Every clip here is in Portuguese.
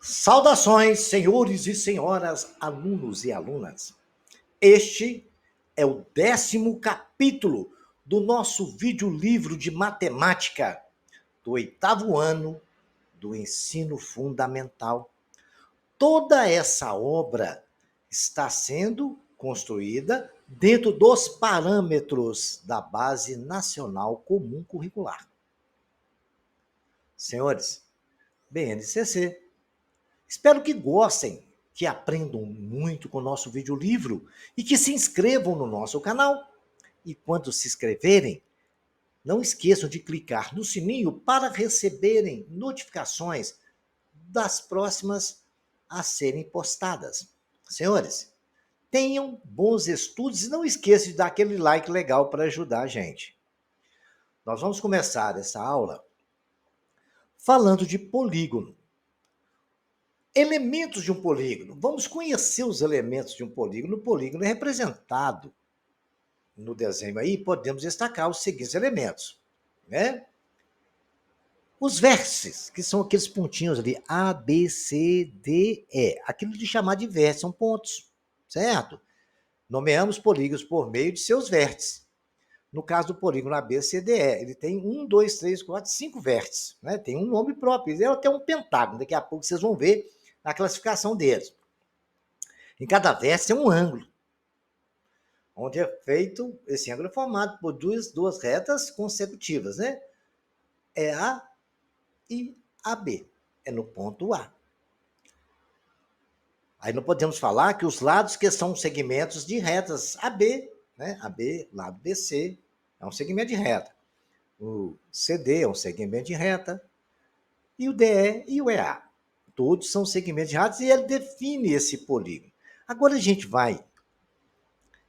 Saudações, senhores e senhoras, alunos e alunas. Este é o 10º capítulo do nosso videolivro de matemática do 8º ano do ensino fundamental. Toda essa obra está sendo construída dentro dos parâmetros da Base Nacional Comum Curricular. Senhores, BNCC, espero que gostem, que aprendam muito com o nosso videolivro e que se inscrevam no nosso canal. E quando se inscreverem, não esqueçam de clicar no sininho para receberem notificações das próximas a serem postadas. Senhores, tenham bons estudos e não esqueçam de dar aquele like legal para ajudar a gente. Nós vamos começar essa aula falando de polígono. Elementos de um polígono. Vamos conhecer os elementos de um polígono. O polígono é representado no desenho aí, podemos destacar os seguintes elementos, né? Os vértices, que são aqueles pontinhos ali, A, B, C, D, E. Aquilo de chamar de vértice, são pontos, certo? Nomeamos polígonos por meio de seus vértices. No caso do polígono ABCDE, ele tem 1, 2, 3, 4, 5 vértices, né? Tem um nome próprio, ele é até um pentágono, daqui a pouco vocês vão ver a classificação deles. Em cada vértice é um ângulo, onde é feito, esse ângulo é formado por duas retas consecutivas, né? É A e AB, é no ponto A. Aí não podemos falar que os lados que são segmentos de retas AB, né? AB, lado BC, é um segmento de reta. O CD é um segmento de reta, e o DE e o EA. Todos são segmentos de retas e ele define esse polígono. Agora a gente vai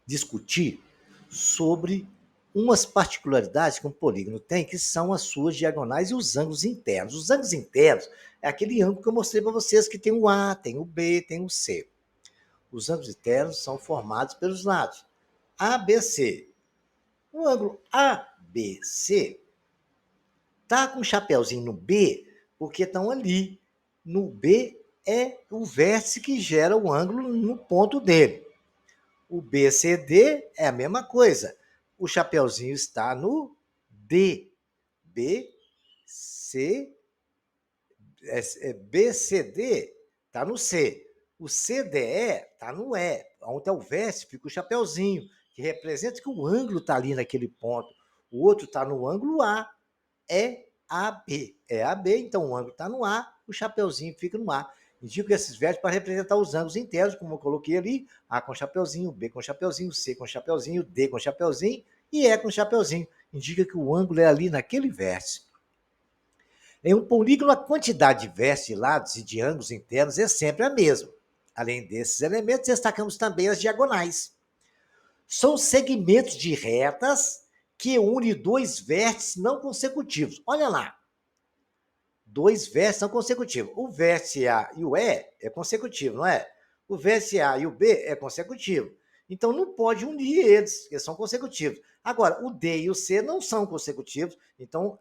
discutir sobre umas particularidades que um polígono tem, que são as suas diagonais e os ângulos internos. Os ângulos internos é aquele ângulo que eu mostrei para vocês, que tem o A, tem o B, tem o C. Os ângulos internos são formados pelos lados ABC. O ângulo ABC está com um chapéuzinho no B, porque estão ali. No B é o vértice que gera o ângulo no ponto dele. O BCD é a mesma coisa. O chapeuzinho está no D. BCD está no C. O CDE está no E. Onde é o vértice, fica o chapeuzinho, que representa que o ângulo está ali naquele ponto. O outro está no ângulo A. É AB. É AB, então o ângulo está no A, o chapeuzinho fica no A. Indico esses vértices para representar os ângulos internos, como eu coloquei ali, A com chapeuzinho, B com chapeuzinho, C com chapeuzinho, D com chapeuzinho e E com chapeuzinho. Indica que o ângulo é ali naquele vértice. Em um polígono, a quantidade de vértices, de lados e de ângulos internos é sempre a mesma. Além desses elementos, destacamos também as diagonais. São segmentos de retas que unem dois vértices não consecutivos. Olha lá. Dois vértices são consecutivos. O vértice A e o E é consecutivo, não é? O vértice A e o B é consecutivo. Então, não pode unir eles, porque são consecutivos. Agora, o D e o C não são consecutivos. Então,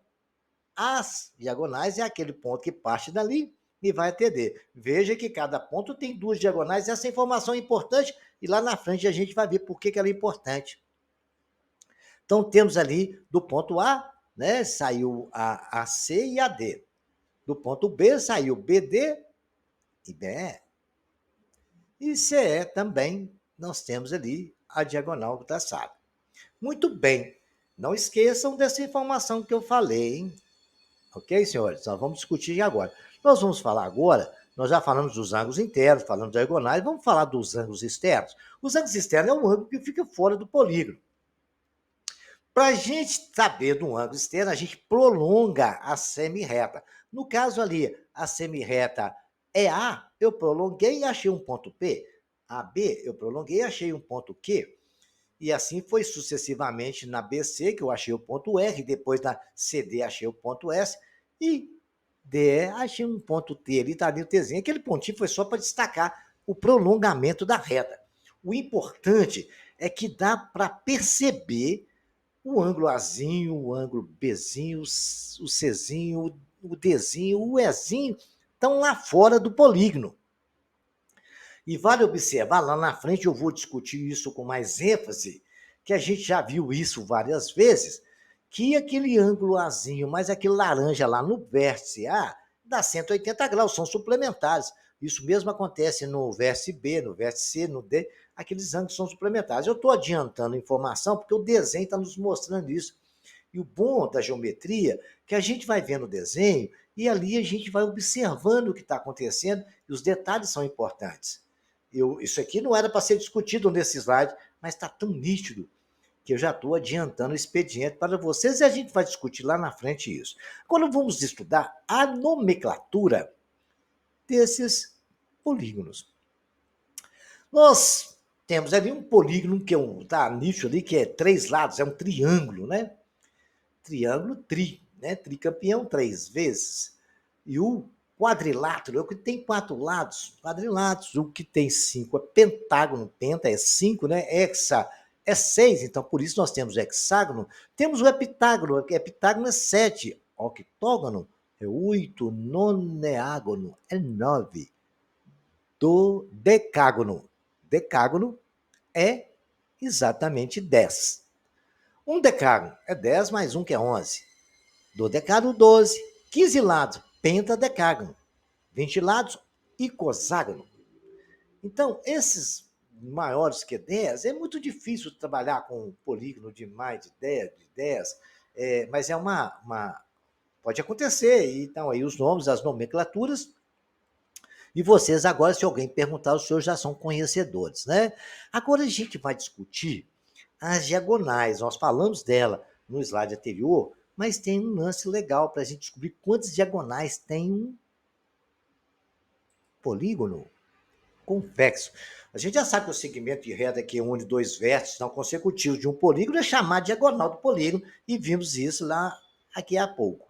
as diagonais é aquele ponto que parte dali e vai até D. Veja que cada ponto tem duas diagonais. Essa informação é importante e lá na frente a gente vai ver por que ela é importante. Então, temos ali do ponto A, né, saiu a C e a D. Do ponto B saiu BD e BE. E CE também nós temos ali a diagonal traçada. Muito bem. Não esqueçam dessa informação que eu falei, hein? Ok, senhores? Nós vamos discutir agora. Nós vamos falar agora, nós já falamos dos ângulos internos, falamos das diagonais, vamos falar dos ângulos externos. Os ângulos externos é um ângulo que fica fora do polígono. Para a gente saber do ângulo externo, a gente prolonga a semirreta. No caso ali, a semirreta é A, eu prolonguei e achei um ponto P. A B, eu prolonguei e achei um ponto Q. E assim foi sucessivamente na BC, que eu achei o ponto R, depois na CD achei o ponto S, e D, achei um ponto T ali, está ali o Tzinho. Aquele pontinho foi só para destacar o prolongamento da reta. O importante é que dá para perceber o ângulo Azinho, o ângulo Bzinho, o Czinho, o Dzinho, o Ezinho, estão lá fora do polígono. E vale observar, lá na frente eu vou discutir isso com mais ênfase, que a gente já viu isso várias vezes, que aquele ângulo azinho, mais aquele laranja lá no vértice A, dá 180 graus, são suplementares. Isso mesmo acontece no vértice B, no vértice C, no D, aqueles ângulos são suplementares. Eu estou adiantando informação porque o desenho está nos mostrando isso. E o bom da geometria é que a gente vai vendo o desenho e ali a gente vai observando o que está acontecendo e os detalhes são importantes. Isso aqui não era para ser discutido nesse slide, mas está tão nítido que eu já estou adiantando o expediente para vocês e a gente vai discutir lá na frente isso. Agora vamos estudar a nomenclatura desses polígonos. Nós temos ali um polígono que está nítido ali, que é 3 lados, é um triângulo, né? Triângulo tri, né? Tricampeão 3 vezes. E o quadrilátero é o que tem 4 lados, quadriláteros. O que tem 5 é pentágono, penta é 5, né? Hexa é 6, então por isso nós temos hexágono. Temos o heptágono, heptágono é 7, octógono é 8, noneágono é 9. Do decágono. Decágono é exatamente 10. Um decágono é 10 mais 1, que é 11. Dodecágono, 12. 15 lados, pentadecágono. 20 lados, icoságono. Então, esses maiores que 10, é muito difícil trabalhar com um polígono de mais de 10, mas pode acontecer. Então, aí os nomes, as nomenclaturas. E vocês agora, se alguém perguntar, os senhores já são conhecedores, né? Agora a gente vai discutir as diagonais. Nós falamos dela no slide anterior, mas tem um lance legal para a gente descobrir quantas diagonais tem um polígono convexo. A gente já sabe que o segmento de reta que une dois vértices não consecutivos de um polígono é chamado diagonal do polígono, e vimos isso lá aqui há pouco.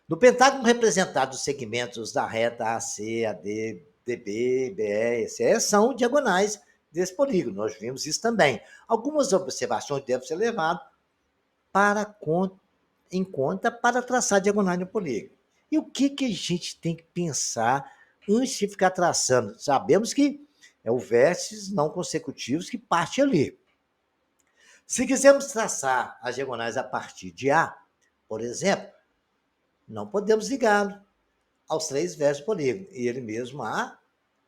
No pentágono representado, os segmentos da reta AC, AD, DB, BE, CE são diagonais desse polígono. Nós vimos isso também. Algumas observações devem ser levadas em conta para traçar diagonal no polígono. E o que a gente tem que pensar antes de ficar traçando? Sabemos que é o vértices não consecutivos que parte ali. Se quisermos traçar as diagonais a partir de A, por exemplo, não podemos ligar aos 3 vértices do polígono, e ele mesmo A,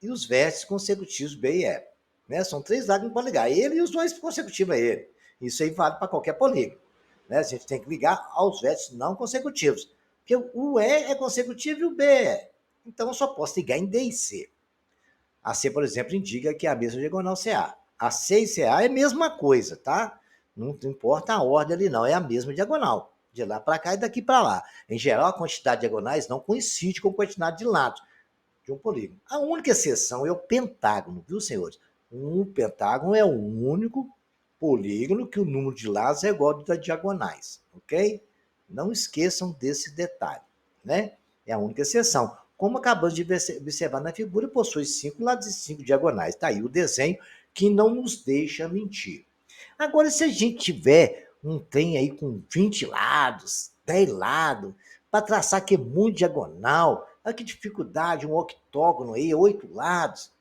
e os vértices consecutivos B e E. Né? São 3 lados que não pode ligar, ele e os 2 consecutivos a ele. Isso aí vale para qualquer polígono. Né? A gente tem que ligar aos vértices não consecutivos, porque o E é consecutivo e o B é. Então, eu só posso ligar em D e C. A C, por exemplo, indica que é a mesma diagonal CA. A C e CA é a mesma coisa, tá? Não importa a ordem ali, não. É a mesma diagonal. De lá para cá e daqui para lá. Em geral, a quantidade de diagonais não coincide com a quantidade de lados de um polígono. A única exceção é o pentágono, viu, senhores? Um pentágono é o único polígono que o número de lados é igual ao das diagonais, ok? Não esqueçam desse detalhe, né? É a única exceção. Como acabamos de observar na figura, possui 5 lados e 5 diagonais. Está aí o desenho que não nos deixa mentir. Agora, se a gente tiver um trem aí com 20 lados, 10 lados, para traçar que é muito diagonal, olha que dificuldade, um octógono aí, 8 lados,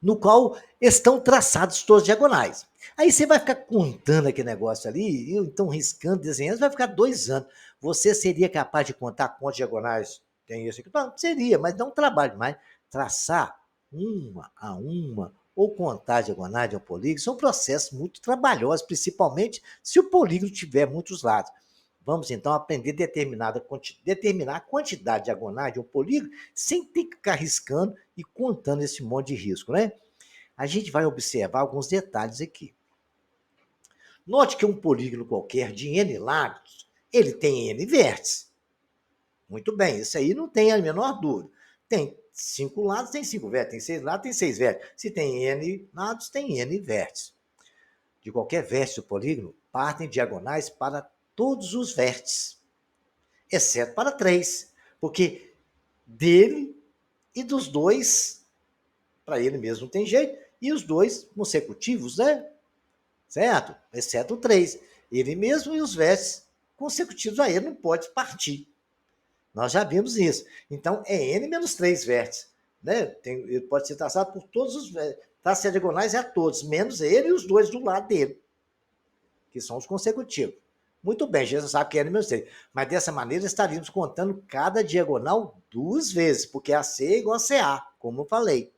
no qual estão traçados todas as diagonais. Aí você vai ficar contando aquele negócio ali, ou então riscando, desenhando, vai ficar 2 anos. Você seria capaz de contar quantas diagonais tem isso aqui? Não, seria, mas dá um trabalho demais. Traçar uma a uma, ou contar as diagonais de um polígono, são processos muito trabalhosos, principalmente se o polígono tiver muitos lados. Vamos então aprender a determinar a quantidade de diagonais de um polígono sem ter que ficar riscando e contando esse monte de risco, né? A gente vai observar alguns detalhes aqui. Note que um polígono qualquer de N lados, ele tem N vértices. Muito bem, isso aí não tem a menor dúvida. Tem 5 lados, tem 5 vértices. Tem 6 lados, tem 6 vértices. Se tem N lados, tem N vértices. De qualquer vértice do polígono, partem diagonais para todos os vértices, exceto para 3, porque dele e dos 2, para ele mesmo não tem jeito, e os 2 consecutivos, né? Certo? Exceto o 3. Ele mesmo e os vértices consecutivos a ele não pode partir. Nós já vimos isso. Então, é n menos 3 vértices. Né? Ele pode ser traçado por todos os vértices. Traços diagonais é a todos, menos ele e os dois do lado dele, que são os consecutivos. Muito bem, Jesus sabe que é n menos 3. Mas dessa maneira estaríamos contando cada diagonal 2 vezes, porque AC é igual a CA, como eu falei.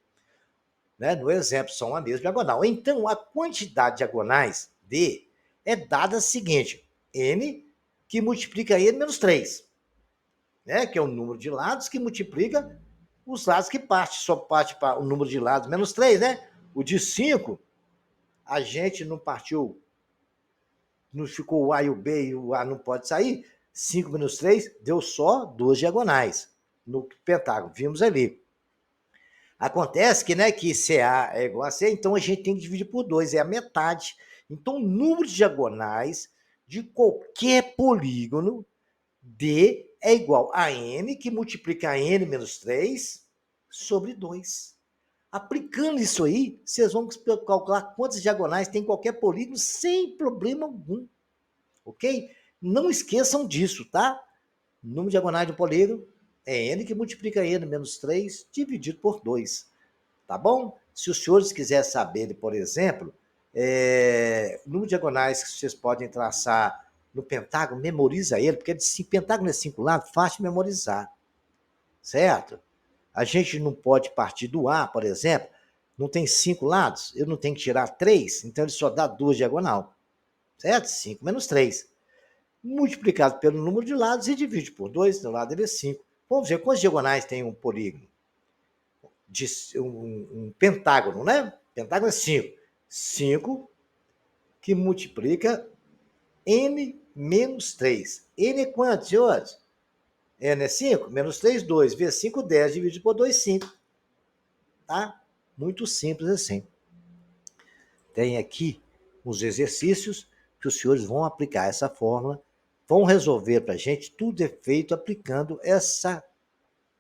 Né? No exemplo, são a mesma diagonal. Então, a quantidade de diagonais D é dada a seguinte: N que multiplica N menos 3, né? Que é o número de lados que multiplica os lados que parte. Só parte para o número de lados menos 3, né? O de 5, a gente não partiu, não ficou o A e o B e o A não pode sair. 5 menos 3 deu só 2 diagonais no pentágono, vimos ali. Acontece que, né, que CA é igual a C, então a gente tem que dividir por 2, é a metade. Então, o número de diagonais de qualquer polígono D é igual a N, que multiplica N menos 3 sobre 2. Aplicando isso aí, vocês vão calcular quantas diagonais tem qualquer polígono sem problema algum. Ok? Não esqueçam disso, tá? O número de diagonais de um polígono é N que multiplica N menos 3 dividido por 2. Tá bom? Se os senhores quiserem saber, por exemplo, o número de diagonais que vocês podem traçar no pentágono, memoriza ele, porque pentágono é 5 lados, fácil de memorizar. Certo? A gente não pode partir do A, por exemplo, não tem 5 lados, eu não tenho que tirar 3, então ele só dá 2 diagonal. Certo? 5 menos 3. Multiplicado pelo número de lados e divide por 2, no lado dele é 5. Vamos ver quantas diagonais tem um polígono. Um pentágono, né? Pentágono é 5. 5 que multiplica N menos 3. N é quanto, senhores? N é 5, menos 3, 2. Vezes 5, 10. Dividido por 2, 5. Tá? Muito simples assim. Tem aqui os exercícios que os senhores vão aplicar essa fórmula, vão resolver para a gente, tudo é feito aplicando essa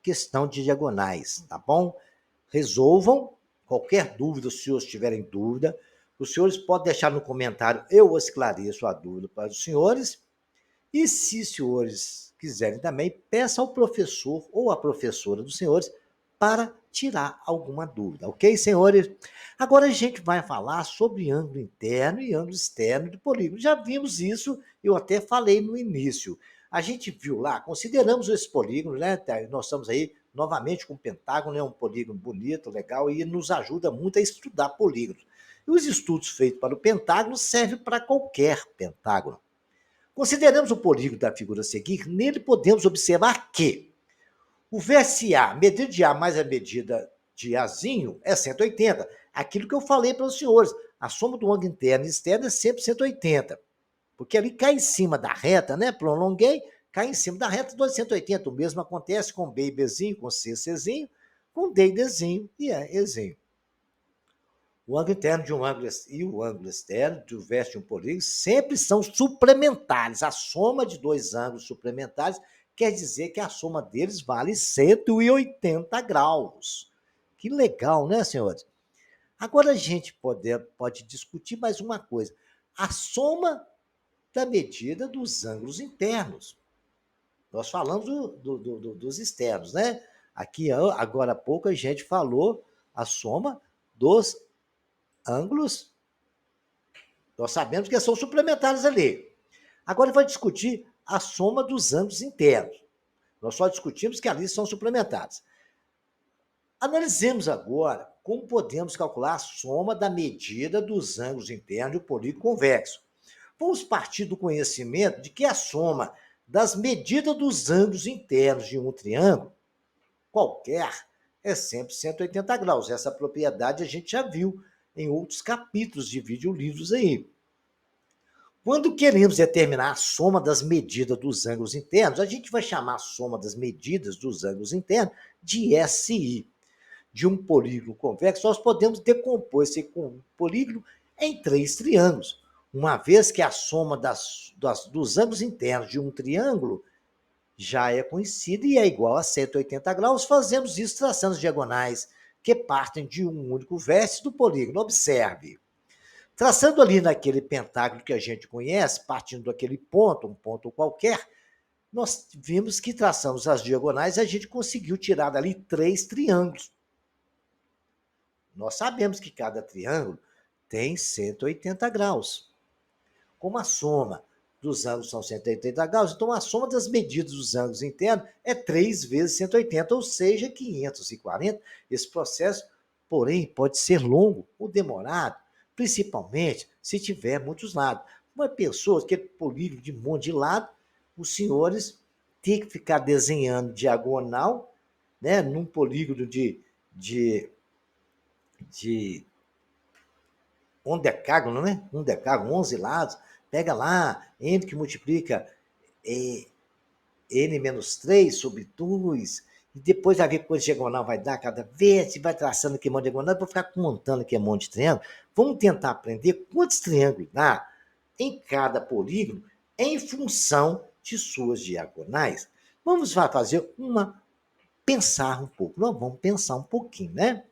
questão de diagonais, tá bom? Resolvam. Qualquer dúvida, se os senhores tiverem dúvida, os senhores podem deixar no comentário, eu esclareço a dúvida para os senhores. E se os senhores quiserem também, peça ao professor ou à professora dos senhores para tirar alguma dúvida, ok, senhores? Agora a gente vai falar sobre ângulo interno e ângulo externo do polígono. Já vimos isso, eu até falei no início. A gente viu lá, consideramos esse polígono, né? Nós estamos aí novamente com o pentágono, é um polígono bonito, legal, e nos ajuda muito a estudar polígonos. E os estudos feitos para o pentágono servem para qualquer pentágono. Consideramos o polígono da figura a seguir, nele podemos observar que o vértice A, medida de A mais a medida de Azinho, é 180. Aquilo que eu falei para os senhores, a soma do ângulo interno e externo é sempre 180. Porque ali cai em cima da reta, né? Prolonguei, cai em cima da reta, 280. O mesmo acontece com B e Bzinho, com C e Czinho, com D e Dzinho e E, Ezinho. O ângulo interno de um ângulo e o ângulo externo do vértice de um polígono sempre são suplementares. A soma de dois ângulos suplementares quer dizer que a soma deles vale 180 graus. Que legal, né, senhores? Agora a gente pode discutir mais uma coisa. A soma da medida dos ângulos internos. Nós falamos dos externos, né? Aqui, agora há pouco, a gente falou a soma dos ângulos. Nós sabemos que são suplementares ali. Agora vai discutir a soma dos ângulos internos. Nós só discutimos que ali são suplementares. Analisemos agora como podemos calcular a soma da medida dos ângulos internos do polígono convexo. Vamos partir do conhecimento de que a soma das medidas dos ângulos internos de um triângulo qualquer é sempre 180 graus. Essa propriedade a gente já viu em outros capítulos de videolivros aí. Quando queremos determinar a soma das medidas dos ângulos internos, a gente vai chamar a soma das medidas dos ângulos internos de SI. De um polígono convexo, nós podemos decompor esse polígono em 3 triângulos, uma vez que a soma dos ângulos internos de um triângulo já é conhecida e é igual a 180 graus, fazemos isso traçando as diagonais que partem de um único vértice do polígono. Observe. Traçando ali naquele pentágono que a gente conhece, partindo daquele ponto, um ponto qualquer, nós vimos que traçamos as diagonais e a gente conseguiu tirar dali 3 triângulos. Nós sabemos que cada triângulo tem 180 graus. Como a soma dos ângulos são 180 graus, então a soma das medidas dos ângulos internos é 3 vezes 180, ou seja, 540. Esse processo, porém, pode ser longo ou demorado, principalmente se tiver muitos lados. Uma pessoa, aquele polígono de um monte de lado, os senhores têm que ficar desenhando diagonal, né, num polígono de um decágono, né? Um decágono, 11 lados. Pega lá, n que multiplica n menos 3 sobre 2, e depois vai ver quanto diagonal vai dar cada vez, e vai traçando aqui um monte de diagonal, para ficar montando aqui um monte de triângulo. Vamos tentar aprender quantos triângulos dá em cada polígono em função de suas diagonais. Vamos fazer pensar um pouco. Nós vamos pensar um pouquinho, né?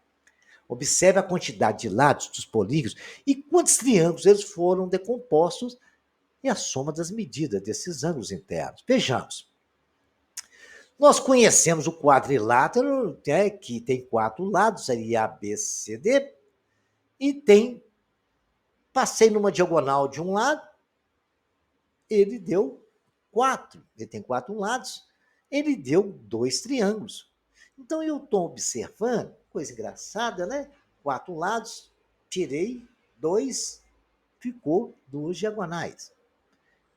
Observe a quantidade de lados dos polígonos e quantos triângulos eles foram decompostos e a soma das medidas desses ângulos internos. Vejamos. Nós conhecemos o quadrilátero, né, que tem 4 lados, aí A, B, C, D, e passei numa diagonal de um lado, ele deu 4. Ele tem 4 lados, ele deu 2 triângulos. Então eu estou observando, coisa engraçada, né? 4 lados, tirei 2, ficou 2 diagonais.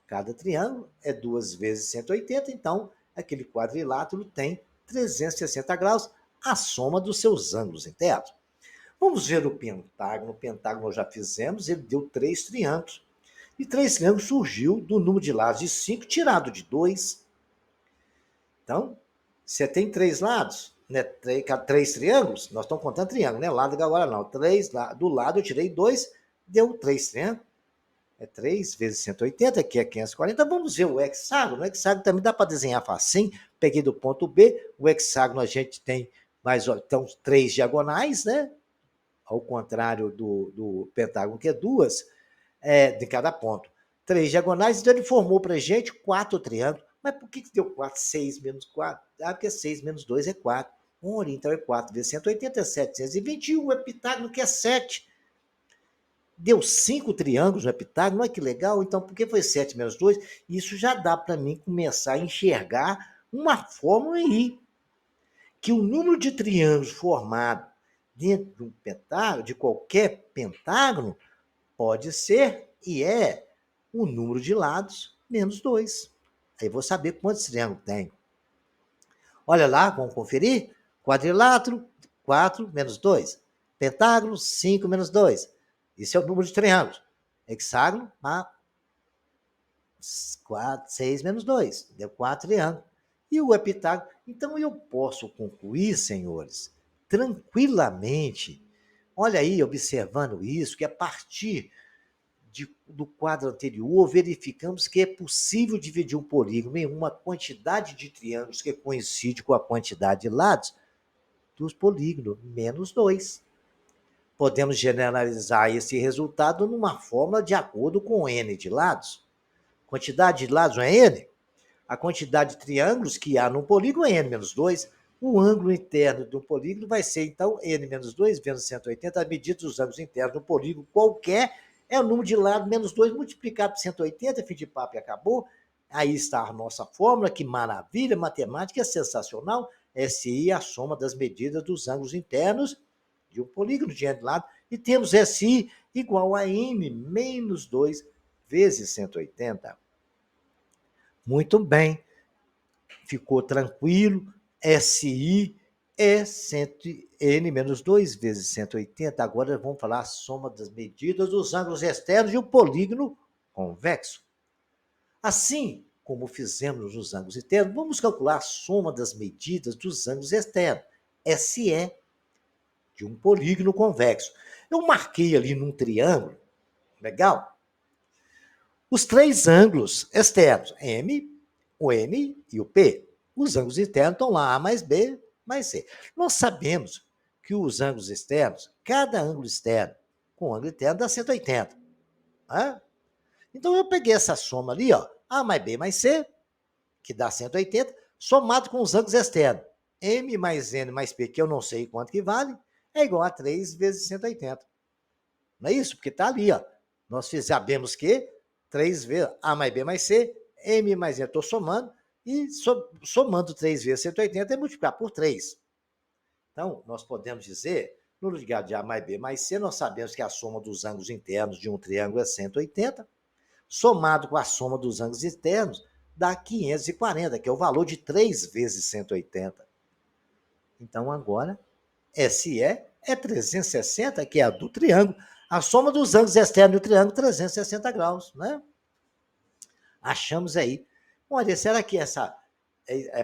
Cada triângulo é 2 vezes 180, então aquele quadrilátero tem 360 graus, a soma dos seus ângulos internos. Vamos ver o pentágono. O pentágono nós já fizemos, ele deu 3 triângulos. E 3 triângulos surgiu do número de lados de 5 tirado de 2. Então, você tem 3 lados, né? 3 triângulos, nós estamos contando triângulo, né? Lado agora não. 3, do lado eu tirei 2, deu 3 triângulos. É 3 vezes 180, que é 540. Vamos ver o hexágono. O hexágono também dá para desenhar facinho. Peguei do ponto B. O hexágono a gente tem mais, então, 3 diagonais, né? Ao contrário do pentágono, que é 2 de cada ponto. 3 diagonais, então ele formou para a gente 4 triângulos. Mas por que deu 4? 6 menos 4? Ah, porque 6 menos 2 é 4. Então é 4 vezes 180 é 721. O heptágono que é 7. Deu 5 triângulos no heptágono, olha que legal. Então, por que foi 7 menos 2? Isso já dá para mim começar a enxergar uma fórmula aí, que o número de triângulos formado dentro de um pentágono, de qualquer pentágono, pode ser e é o número de lados menos 2. Aí vou saber quantos triângulos tem. Olha lá, vamos conferir. Quadrilátero, 4 menos 2. Pentágono, 5 menos 2. Esse é o número de triângulos. Hexágono, 6 menos 2. Deu 4 triângulos. E o heptágono. Então eu posso concluir, senhores, tranquilamente, olha aí, observando isso, que a partir do quadro anterior, verificamos que é possível dividir um polígono em uma quantidade de triângulos que coincide com a quantidade de lados dos polígonos, menos 2. Podemos generalizar esse resultado numa fórmula de acordo com n de lados. Quantidade de lados é n. A quantidade de triângulos que há num polígono é n menos 2. O ângulo interno do polígono vai ser, então, n menos 2 vezes 180. A medida dos ângulos internos do polígono qualquer é o número de lado menos 2 multiplicado por 180, fim de papo e acabou. Aí está a nossa fórmula, que maravilha, matemática é sensacional. SI é a soma das medidas dos ângulos internos de um polígono de n lado. E temos SI igual a n menos 2 vezes 180. Muito bem, ficou tranquilo. SI é n menos 2 vezes 180. Agora vamos falar a soma das medidas dos ângulos externos de um polígono convexo. Assim como fizemos nos ângulos internos, vamos calcular a soma das medidas dos ângulos externos, SE, de um polígono convexo. Eu marquei ali num triângulo, legal? Os 3 ângulos externos, M, o N e o P. Os ângulos internos estão lá, A mais B mais C. Nós sabemos que os ângulos externos, cada ângulo externo com ângulo interno dá 180. Né? Então eu peguei essa soma ali, ó, A mais B mais C, que dá 180, somado com os ângulos externos. M mais N mais P, que eu não sei quanto que vale, é igual a 3 vezes 180. Não é isso? Porque está ali, ó. Nós sabemos que 3 vezes A mais B mais C, M mais N, estou somando, e somando 3 vezes 180 é multiplicar por 3. Então, nós podemos dizer, no lugar de A mais B mais C, nós sabemos que a soma dos ângulos internos de um triângulo é 180, somado com a soma dos ângulos externos, dá 540, que é o valor de 3 vezes 180. Então, agora, SE é 360, que é a do triângulo. A soma dos ângulos externos do triângulo, 360 graus, né? Achamos aí. Olha, será que essa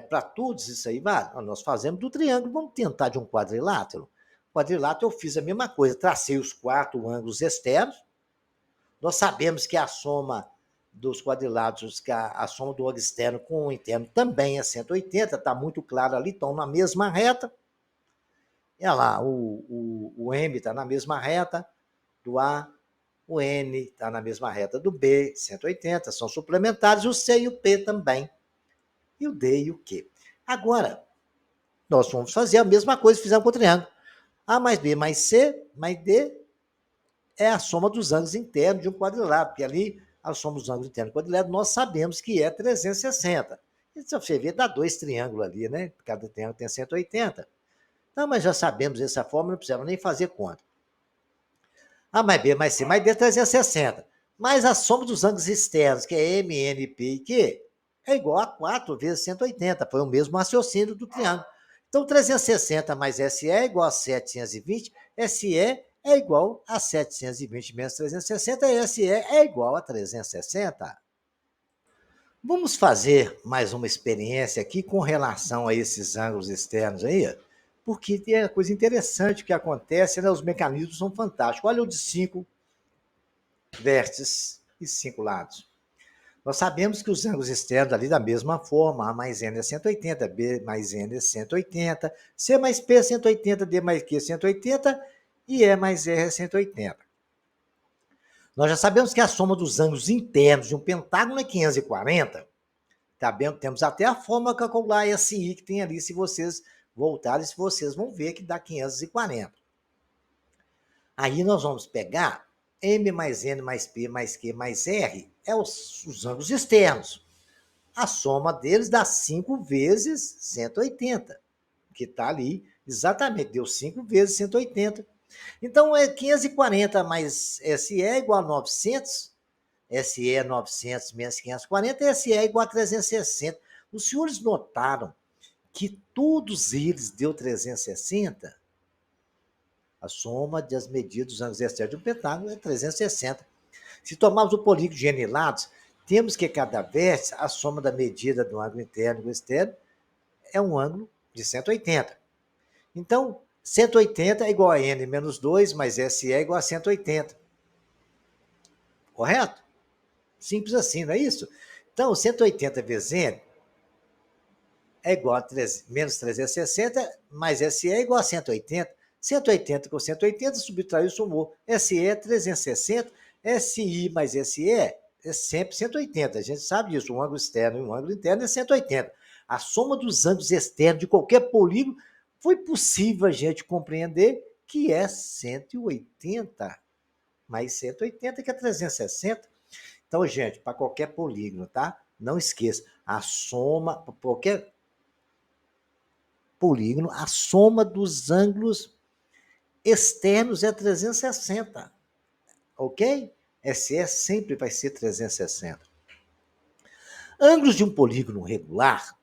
para todos isso aí? Nós fazemos do triângulo, vamos tentar de um quadrilátero. Quadrilátero eu fiz a mesma coisa, tracei os 4 ângulos externos. Nós sabemos que a soma dos quadriláteros, que a soma do ângulo externo com o interno também é 180, está muito claro ali, estão na mesma reta. Olha lá, o M está na mesma reta do A, o N está na mesma reta do B, 180, são suplementares, o C e o P também. E o D e o Q. Agora, nós vamos fazer a mesma coisa que fizemos com o triângulo. A mais B mais C mais D é a soma dos ângulos internos de um quadrilátero, porque ali a soma dos ângulos internos do quadrilátero nós sabemos que é 360. E se você ver, dá 2 triângulos ali, né? Cada triângulo tem 180. Não, mas já sabemos essa fórmula, não precisamos nem fazer conta. A mais B mais C mais D é 360. Mas a soma dos ângulos externos, que é M, N, P e Q, é igual a 4 vezes 180. Foi o mesmo raciocínio do triângulo. Então, 360 mais SE é igual a 720. SE é igual a 720 menos 360. E SE é igual a 360. Vamos fazer mais uma experiência aqui com relação a esses ângulos externos aí, porque tem uma coisa interessante que acontece, né? Os mecanismos são fantásticos. Olha o de 5 vértices e 5 lados. Nós sabemos que os ângulos externos ali da mesma forma, A mais N é 180, B mais N é 180, C mais P é 180, D mais Q é 180 e E mais R é 180. Nós já sabemos que a soma dos ângulos internos de um pentágono é 540. Tá bem? Temos até a forma para calcular SI que tem ali, se vocês voltarem, se vocês vão ver que dá 540. Aí nós vamos pegar M mais N mais P mais Q mais R, é os ângulos externos. A soma deles dá 5 vezes 180, que está ali, exatamente, deu 5 vezes 180. Então, é 540 mais SE é igual a 900, SE é 900 menos 540, SE é igual a 360. Os senhores notaram que todos eles deu 360? A soma das medidas dos ângulos externos de um pentágono é 360. Se tomarmos o polígono de N lados, temos que cada vértice, a soma da medida do ângulo interno e externo é um ângulo de 180. Então, 180 é igual a N menos 2, mais SE é igual a 180. Correto? Simples assim, não é isso? Então, 180 vezes N é igual a menos 360, mais SE é igual a 180. 180 com 180, subtraiu, somou. SE é 360, SI mais SE é sempre 180. A gente sabe disso. Um ângulo externo e um ângulo interno é 180. A soma dos ângulos externos de qualquer polígono foi possível a gente compreender que é 180 mais 180, que é 360. Então, gente, para qualquer polígono, tá? Não esqueça, a soma, para qualquer polígono, a soma dos ângulos externos é 360, ok? SE sempre vai ser 360. Ângulos de um polígono regular,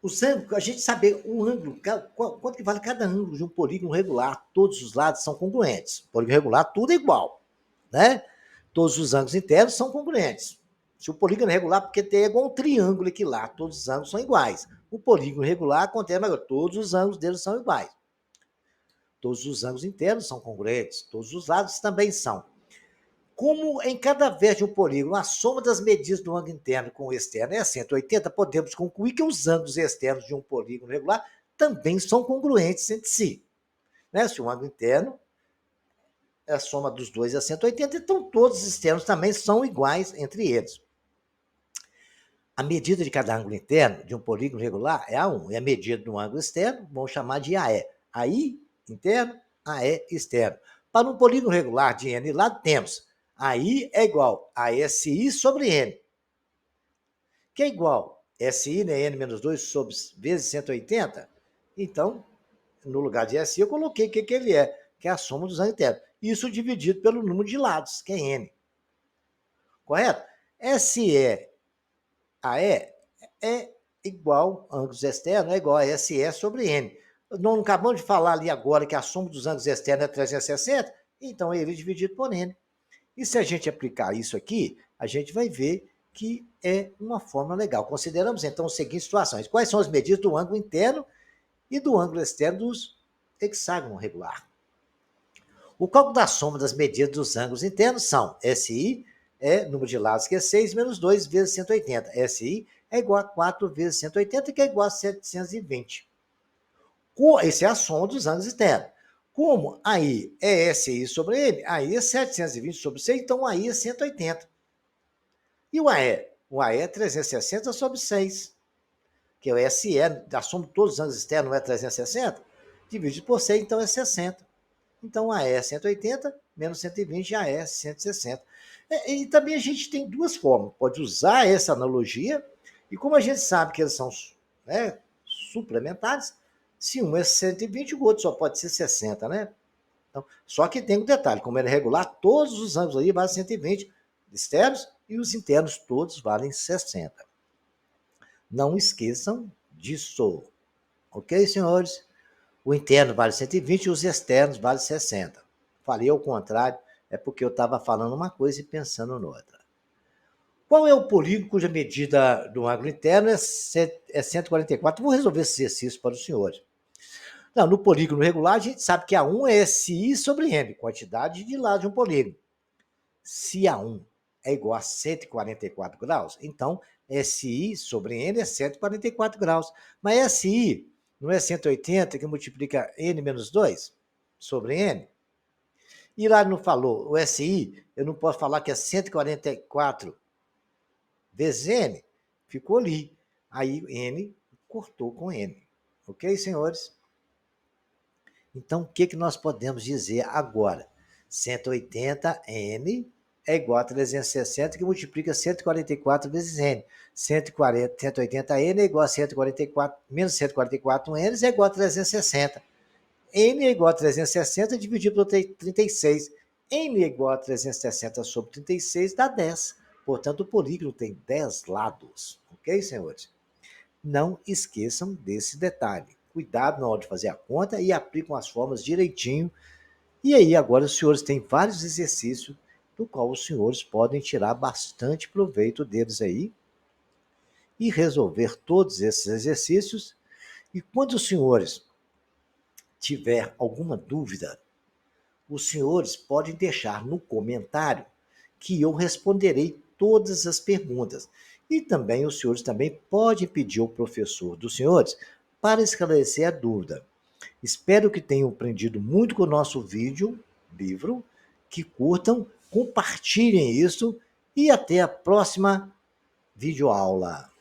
os ângulos, a gente saber o ângulo, quanto que vale cada ângulo de um polígono regular, todos os lados são congruentes. Polígono regular, tudo é igual, né? Todos os ângulos internos são congruentes. Se o polígono é regular, porque tem igual um triângulo aqui lá, todos os ângulos são iguais. O polígono regular acontece, mas todos os ângulos deles são iguais. Todos os ângulos internos são congruentes, todos os lados também são. Como em cada vértice de um polígono, a soma das medidas do ângulo interno com o externo é 180, podemos concluir que os ângulos externos de um polígono regular também são congruentes entre si. Né? Se o ângulo interno, a soma dos dois é 180, então todos os externos também são iguais entre eles. A medida de cada ângulo interno de um polígono regular é A1, e a medida do ângulo externo vamos chamar de AE. AI interno, AE externo. Para um polígono regular de N lado, temos AI é igual a SI sobre N, que é igual a SI, né, N menos 2 sobre vezes 180. Então, no lugar de SI, eu coloquei o que ele é, que é a soma dos ângulos internos. Isso dividido pelo número de lados, que é N. Correto? SE AE é igual, ângulos externos é igual a SE sobre N. Não acabamos de falar ali agora que a soma dos ângulos externos é 360, então ele é dividido por N. E se a gente aplicar isso aqui, a gente vai ver que é uma forma legal. Consideramos então as seguintes situações. Quais são as medidas do ângulo interno e do ângulo externo dos hexágono regular? O cálculo da soma das medidas dos ângulos internos são SI é número de lados, que é 6, menos 2 vezes 180. SI é igual a 4 vezes 180, que é igual a 720. Essa é a soma dos ângulos internos. Como aí é SI sobre N, aí é 720 sobre 6, então aí é 180. E o AE? O AE é 360 sobre 6, que é o SE, a soma de todos os ângulos externos não é 360, dividido por 6, então é 60. Então, AE é 180, menos 120, AE é 160. E também a gente tem duas formas. Pode usar essa analogia, e como a gente sabe que eles são, né, suplementares, se um é 120, o outro só pode ser 60, né? Então, só que tem um detalhe, como ele é regular, todos os ângulos aí valem 120 externos e os internos todos valem 60. Não esqueçam disso. Ok, senhores? O interno vale 120 e os externos valem 60. Falei ao contrário, é porque eu estava falando uma coisa e pensando noutra. Qual é o polígono cuja medida do ângulo interno é 144? Vou resolver esse exercício para os senhores. Não, no polígono regular, a gente sabe que A1 é SI sobre M, quantidade de lados de um polígono. Se A1 é igual a 144 graus, então SI sobre N é 144 graus. Mas SI não é 180 que multiplica N menos 2 sobre N? E lá não falou, o SI, eu não posso falar que é 144 vezes N? Ficou ali. Aí N cortou com N. Ok, senhores? Então, o que nós podemos dizer agora? 180N é igual a 360, que multiplica 144 vezes N. 180N é igual a 144, menos 144N é igual a 360. N é igual a 360 dividido por 36. N é igual a 360 sobre 36 dá 10. Portanto, o polígono tem 10 lados. Ok, senhores? Não esqueçam desse detalhe. Cuidado na hora de fazer a conta e aplicam as formas direitinho. E aí, agora os senhores têm vários exercícios do qual os senhores podem tirar bastante proveito deles aí e resolver todos esses exercícios. E quando os senhores tiver alguma dúvida, os senhores podem deixar no comentário que eu responderei todas as perguntas. E também os senhores também podem pedir ao professor dos senhores para esclarecer a dúvida. Espero que tenham aprendido muito com o nosso livro, que curtam, compartilhem isso e até a próxima videoaula.